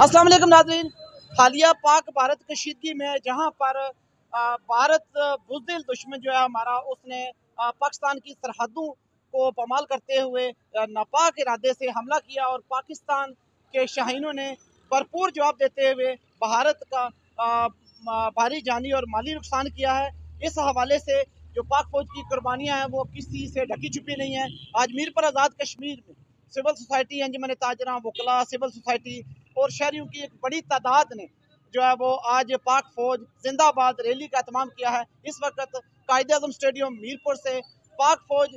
अस्सलाम वालेकुम नाज़रीन, हालिया पाक भारत कशीदगी में जहाँ पर भारत बुज़दिल दुश्मन जो है हमारा, उसने पाकिस्तान की सरहदों को पामाल करते हुए नापाक इरादे से हमला किया और पाकिस्तान के शाहीनों ने भरपूर जवाब देते हुए भारत का भारी जानी और माली नुकसान किया है। इस हवाले से जो पाक फौज की कुर्बानियाँ हैं वो किसी से ढकी छुपी नहीं है। आज मीर पर आज़ाद कश्मीर में सिविल सोसाइटी, अंजुमन ताजरा, वकला, सिविल सोसाइटी और शहरियों की एक बड़ी तादाद ने जो है वो आज पाक फौज जिंदाबाद रैली का एहतमाम किया है। इस वक्त कायद-ए-आज़म स्टेडियम मीरपुर से पाक फौज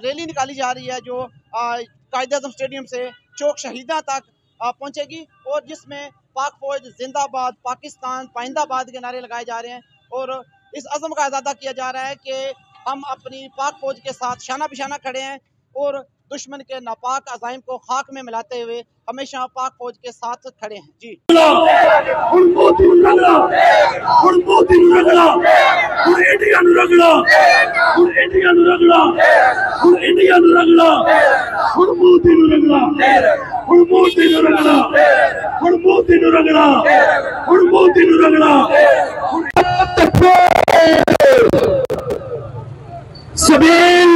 रैली निकाली जा रही है जो कायद-ए-आज़म स्टेडियम से चौक शहीदा तक पहुंचेगी और जिसमें पाक फौज जिंदाबाद, पाकिस्तान पाइंदाबाद के नारे लगाए जा रहे हैं और इस अज़म का इज़ादा किया जा रहा है कि हम अपनी पाक फौज के साथ शाना बिशाना खड़े हैं और दुश्मन के नापाक अज़ाइम को खाक में मिलाते हुए हमेशा पाक फौज के साथ खड़े हैं। जी सबील